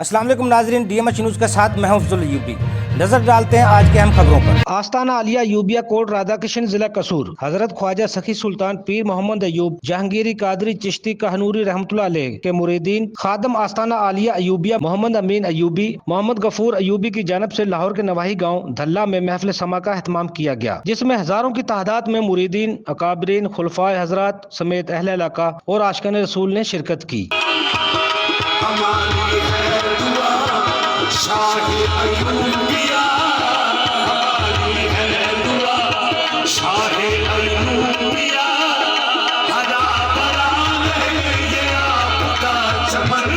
अस्सलाम वालेकुम नाजरीन, DMH न्यूज़ के साथ मैं हूं अफजल यूबी। नजर डालते हैं आज की अहम खबरों पर। आस्ताना आलिया यूबिया कोट राधाकृष्ण जिला कसूर हजरत ख्वाजा सखी सुल्तान पीर मोहम्मद अयूब जहांगीरी कादरी चिश्ती कहनूरी रहमतुल्लाह अलैह के मुरीदीन खादम आस्ताना आलिया अयूबिया मोहम्मद अमीन अयूबी मोहम्मद गफूर अयूबी की जानब से लाहौर के नवाही गाँव धल्ला में महफिल समा का एहतमाम किया गया, जिसमें हजारों की तादाद में मुरीदीन अकाबरीन खुलफाए हजरात समेत अहले इलाका और आशिकान रसूल ने शिरकत की। हमारी है दुआ शाहे अयूबिया, हमारी है दुआ शाहे अयूबिया, हरा भरा रहे ये आपका चमन।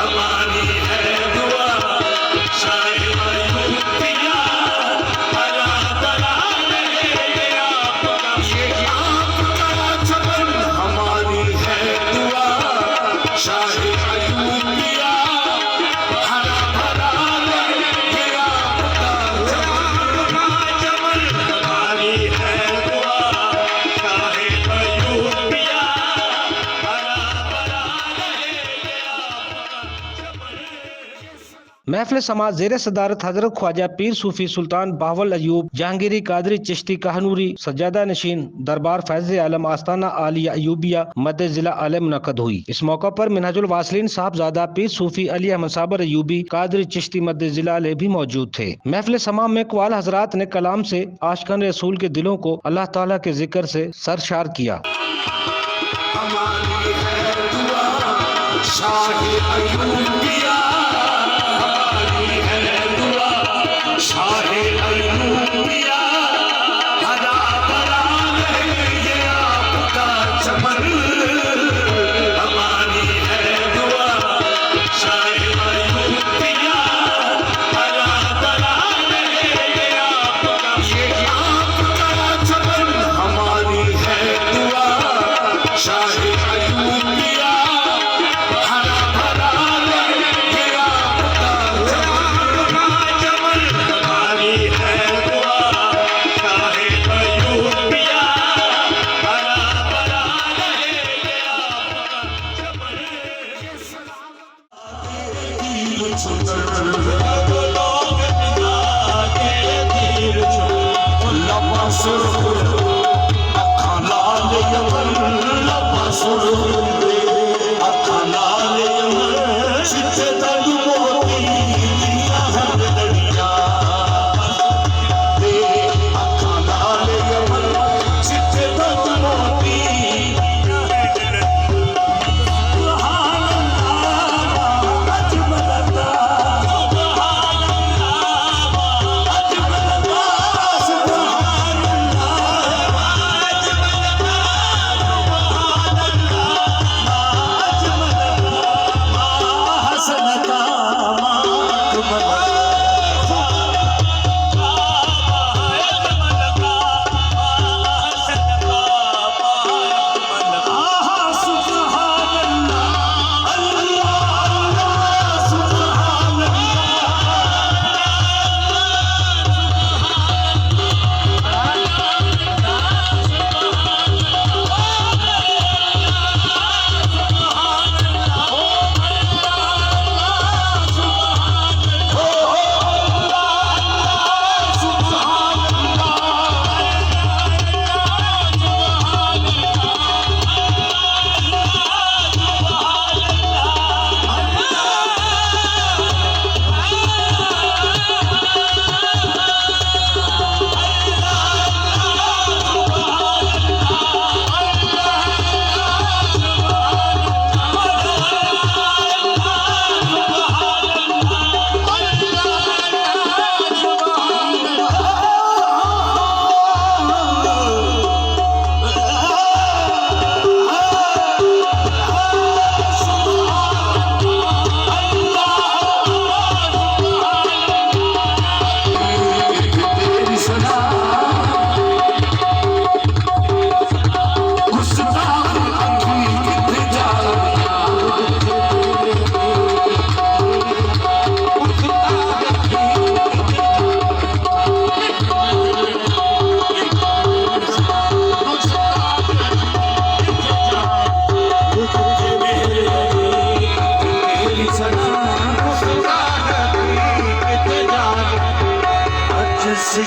हमारी है दुआ शाहे अयूबिया, हरा भरा रहे ये आपका चमन। हमारी है दुआ शाहे अयूबिया, हरा भरा रहे ये आपका चमन। हमारी है दुआ शाहे अयूबिया, हरा भरा रहे ये आपका चमन। महफिल समाज जेर सदारत हजरत ख्वाजा पीर सूफी सुल्तान बावल अयूब जहांगीरी कादरी चिश्ती कहनूरी सज्जादा नशीन दरबार फैज आलम आस्ताना आलिया अयूबिया मध्य जिला आलम मुनक़द हुई। इस मौका पर मिनहाजुल वासलीन साहबजादा पीर सूफी अली अहमद साबर अयूबी कादरी चिश्ती मध्य जिला आले भी मौजूद थे। महफिल समा में कवाल हजरात ने कलाम से आशिकान रसूल के दिलों को अल्लाह ताला के जिक्र से सरशार किया। हमारी है दुआ शाहे अयूबिया, हमारी है दुआ शाहे अयूबिया, हरा भरा रहे ये आपका चमन। हमारी है दुआ शाहे अयूबिया, हरा भरा रहे ये आपका चमन। हमारी है दुआ शाहे अयूबिया, हरा भरा रहे ये आपका चमन। हमारी है दुआ शाहे अयूबिया, हरा भरा रहे ये आपका चमन। तीर छुतर लोग पिता के तीर छुतर लम्बा सुर अखा लाल यमन, लम्बा सुर अखा लाल यमन, चिट्टे दर्द मोती दिया हर दरिया दे। अखा लाल यमन, चिट्टे दर्द मोती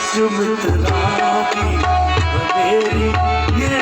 सुमित्रा की बनेरी ये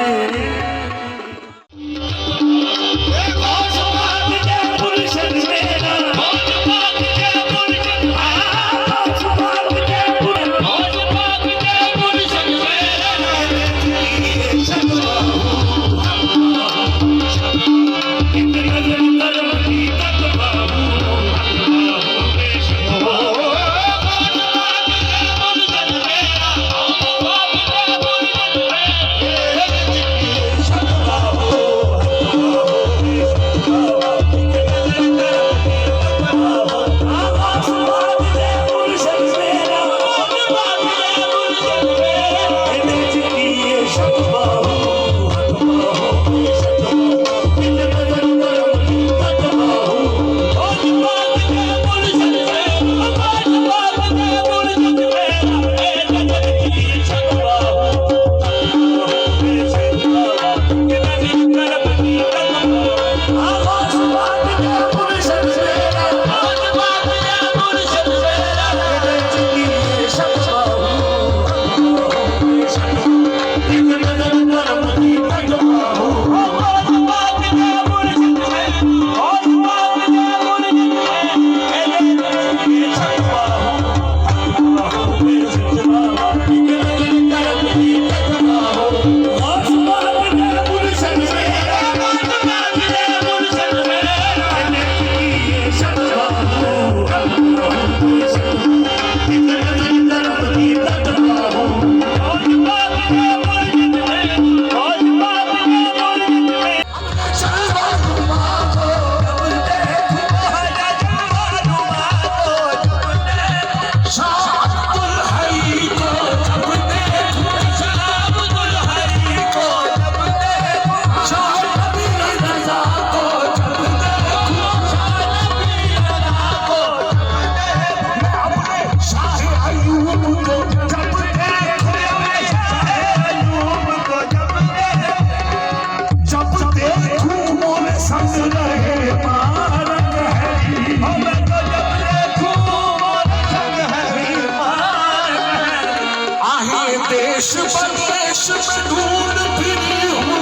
देश परदेश में ढूंढ फिरी हूँ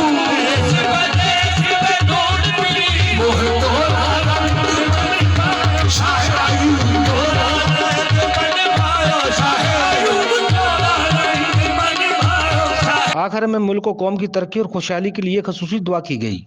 मोह तोरा रंग बन शायद आयु तोरा रंग बन भायो शायद आयु तोरा रंग बन भायो। आखिर में मुल्क व कौम की तरक्की और खुशहाली के लिए खसूसी दुआ की गई।